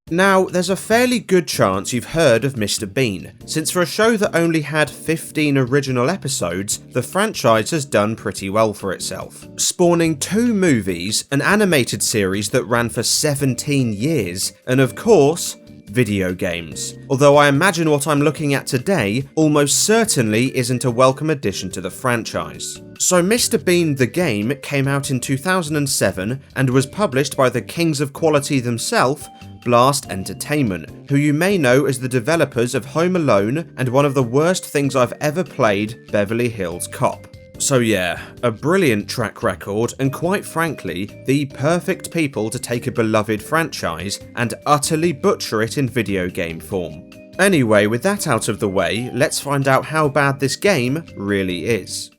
Now, there's a fairly good chance you've heard of Mr. Bean, since for a show that only had 15 original episodes, the franchise has done pretty well for itself, spawning 2 movies, an animated series that ran for 17 years, and of course, video games. Although I imagine what I'm looking at today almost certainly isn't a welcome addition to the franchise. So Mr. Bean the game came out in 2007 and was published by the kings of quality themselves, Blast Entertainment, who you may know as the developers of Home Alone and one of the worst things I've ever played, Beverly Hills Cop. So yeah, a brilliant track record and quite frankly, the perfect people to take a beloved franchise and utterly butcher it in video game form. Anyway, with that out of the way, let's find out how bad this game really is.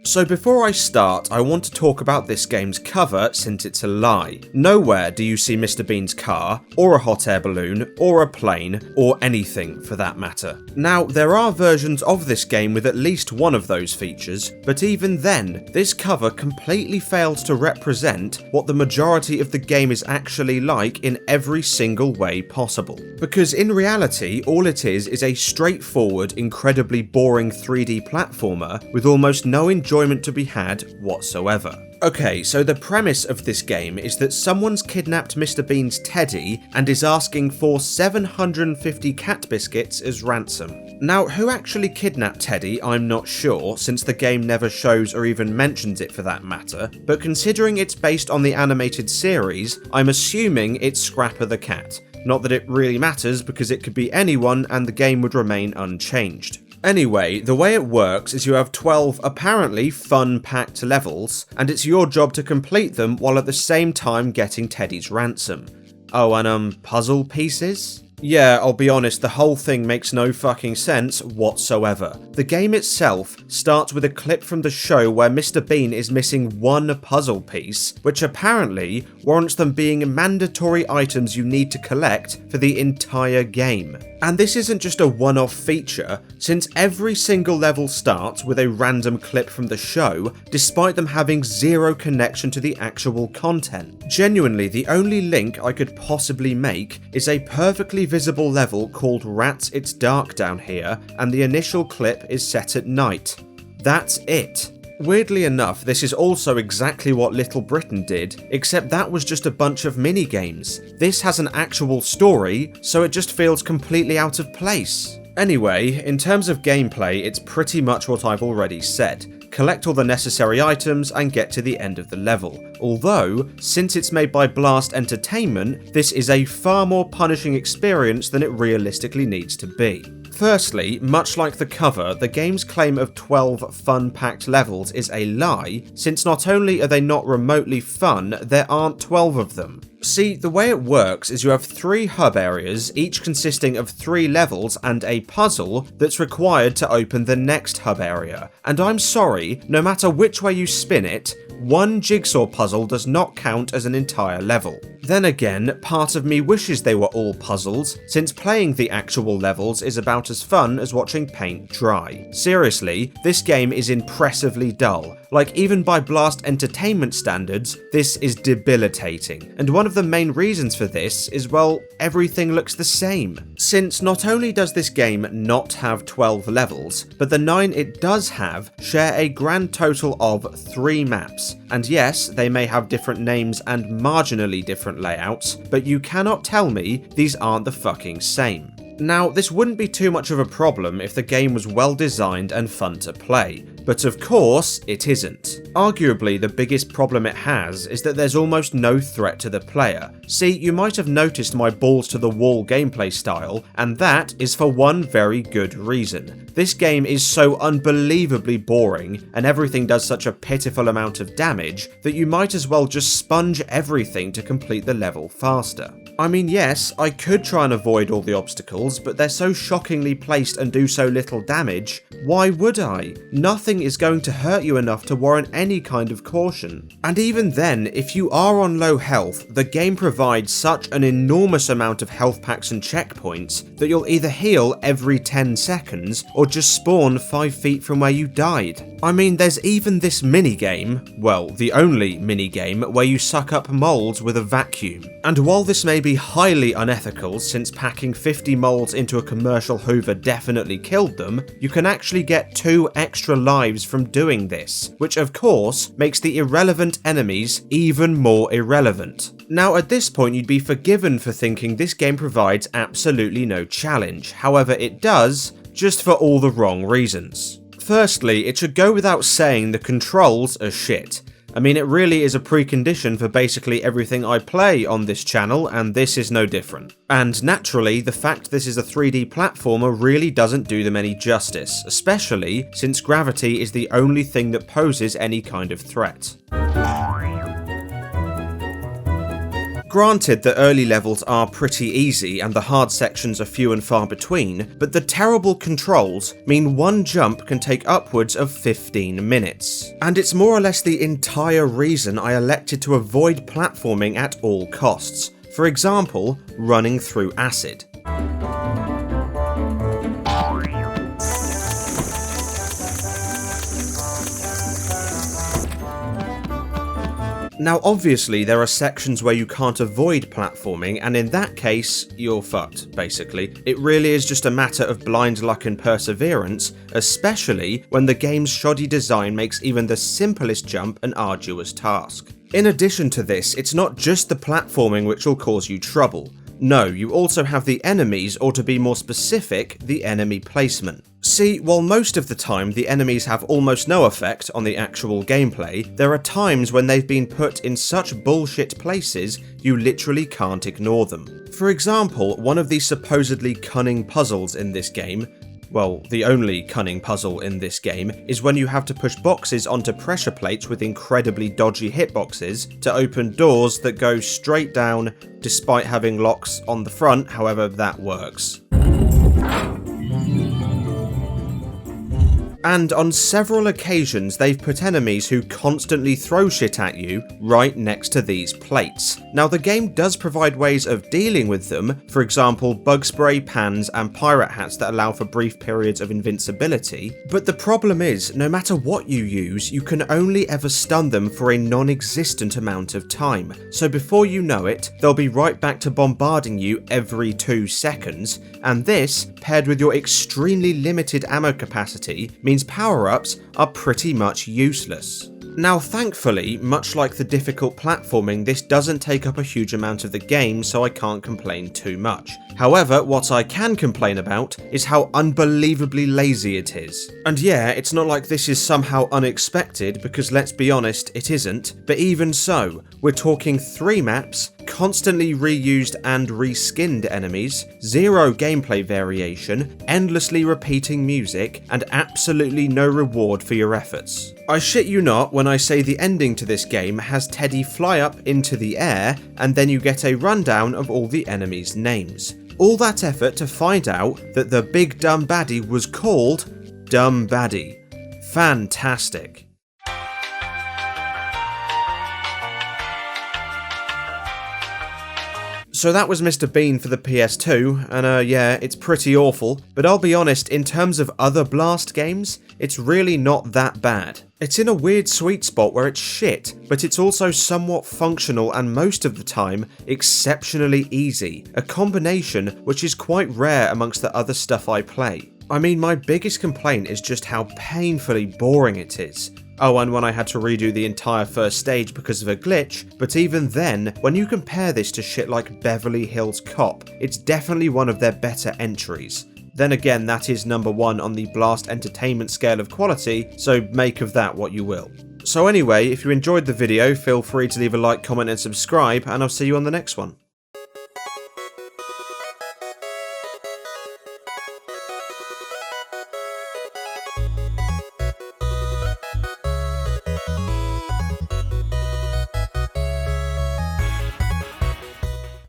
So before I start, I want to talk about this game's cover since it's a lie. Nowhere do you see Mr. Bean's car, or a hot air balloon, or a plane, or anything for that matter. Now, there are versions of this game with at least one of those features, but even then, this cover completely fails to represent what the majority of the game is actually like in every single way possible. Because in reality, all it is a straightforward, incredibly boring 3D platformer with almost no enjoyment to be had whatsoever. Okay, so the premise of this game is that someone's kidnapped Mr. Bean's Teddy and is asking for 750 cat biscuits as ransom. Now, who actually kidnapped Teddy, I'm not sure, since the game never shows or even mentions it for that matter, but considering it's based on the animated series, I'm assuming it's Scrapper the cat. Not that it really matters because it could be anyone and the game would remain unchanged. Anyway, the way it works is you have 12 apparently fun-packed levels, and it's your job to complete them while at the same time getting Teddy's ransom. Oh, and puzzle pieces? Yeah, I'll be honest, the whole thing makes no fucking sense whatsoever. The game itself starts with a clip from the show where Mr. Bean is missing one puzzle piece, which apparently warrants them being mandatory items you need to collect for the entire game. And this isn't just a one-off feature, since every single level starts with a random clip from the show, despite them having zero connection to the actual content. Genuinely, the only link I could possibly make is a perfectly visible level called Rats It's Dark Down Here, and the initial clip is set at night. That's it. Weirdly enough, this is also exactly what Little Britain did, except that was just a bunch of mini-games. This has an actual story, so it just feels completely out of place. Anyway, in terms of gameplay, it's pretty much what I've already said. Collect all the necessary items and get to the end of the level. Although, since it's made by Blast Entertainment, this is a far more punishing experience than it realistically needs to be. Firstly, much like the cover, the game's claim of 12 fun-packed levels is a lie, since not only are they not remotely fun, there aren't 12 of them. See, the way it works is you have 3 hub areas, each consisting of 3 levels and a puzzle that's required to open the next hub area. And I'm sorry, no matter which way you spin it, one jigsaw puzzle does not count as an entire level. Then again, part of me wishes they were all puzzles, since playing the actual levels is about as fun as watching paint dry. Seriously, this game is impressively dull. Like, even by Blast Entertainment standards, this is debilitating. And one of the main reasons for this is, well, everything looks the same. Since not only does this game not have 12 levels, but the 9 it does have share a grand total of 3 maps. And yes, they may have different names and marginally different layouts, but you cannot tell me these aren't the fucking same. Now, this wouldn't be too much of a problem if the game was well designed and fun to play, but of course it isn't. Arguably, the biggest problem it has is that there's almost no threat to the player. See, you might have noticed my balls to the wall gameplay style, and that is for one very good reason. This game is so unbelievably boring, and everything does such a pitiful amount of damage, that you might as well just sponge everything to complete the level faster. I mean, yes, I could try and avoid all the obstacles, but they're so shockingly placed and do so little damage. Why would I? Nothing is going to hurt you enough to warrant any kind of caution. And even then, if you are on low health, the game provides such an enormous amount of health packs and checkpoints that you'll either heal every 10 seconds or or just spawn 5 feet from where you died. I mean, there's even this minigame, well, the only minigame, where you suck up molds with a vacuum. And while this may be highly unethical, since packing 50 molds into a commercial hoover definitely killed them, you can actually get 2 extra lives from doing this, which of course makes the irrelevant enemies even more irrelevant. Now at this point you'd be forgiven for thinking this game provides absolutely no challenge, however it does, just for all the wrong reasons. Firstly, it should go without saying the controls are shit. I mean, it really is a precondition for basically everything I play on this channel, and this is no different. And naturally, the fact this is a 3D platformer really doesn't do them any justice, especially since gravity is the only thing that poses any kind of threat. Granted, the early levels are pretty easy and the hard sections are few and far between, but the terrible controls mean one jump can take upwards of 15 minutes. And it's more or less the entire reason I elected to avoid platforming at all costs. For example, running through acid. Now obviously there are sections where you can't avoid platforming, and in that case, you're fucked, basically. It really is just a matter of blind luck and perseverance, especially when the game's shoddy design makes even the simplest jump an arduous task. In addition to this, it's not just the platforming which will cause you trouble. No, you also have the enemies, or to be more specific, the enemy placement. See, while most of the time the enemies have almost no effect on the actual gameplay, there are times when they've been put in such bullshit places you literally can't ignore them. For example, one of the supposedly cunning puzzles in this game, well, the only cunning puzzle in this game, is when you have to push boxes onto pressure plates with incredibly dodgy hitboxes to open doors that go straight down despite having locks on the front, however that works. And on several occasions they've put enemies who constantly throw shit at you right next to these plates. Now the game does provide ways of dealing with them, for example bug spray, pans and pirate hats that allow for brief periods of invincibility, but the problem is, no matter what you use, you can only ever stun them for a non-existent amount of time, so before you know it, they'll be right back to bombarding you every 2 seconds, and this, paired with your extremely limited ammo capacity, means power-ups are pretty much useless. Now thankfully, much like the difficult platforming, this doesn't take up a huge amount of the game, so I can't complain too much. However, what I can complain about is how unbelievably lazy it is. And yeah, it's not like this is somehow unexpected, because let's be honest, it isn't, but even so, we're talking 3 maps, constantly reused and reskinned enemies, 0 gameplay variation, endlessly repeating music, and absolutely no reward for your efforts. I shit you not when I say the ending to this game has Teddy fly up into the air, and then you get a rundown of all the enemies' names. All that effort to find out that the big dumb baddie was called Dumb Baddie. Fantastic. So that was Mr. Bean for the PS2, and yeah, it's pretty awful, but I'll be honest, in terms of other Blast games, it's really not that bad. It's in a weird sweet spot where it's shit, but it's also somewhat functional and most of the time, exceptionally easy, a combination which is quite rare amongst the other stuff I play. I mean, my biggest complaint is just how painfully boring it is. Oh, and when I had to redo the entire first stage because of a glitch, but even then, when you compare this to shit like Beverly Hills Cop, it's definitely one of their better entries. Then again, that is number 1 on the Blast Entertainment scale of quality, so make of that what you will. So anyway, if you enjoyed the video, feel free to leave a like, comment and subscribe, and I'll see you on the next one.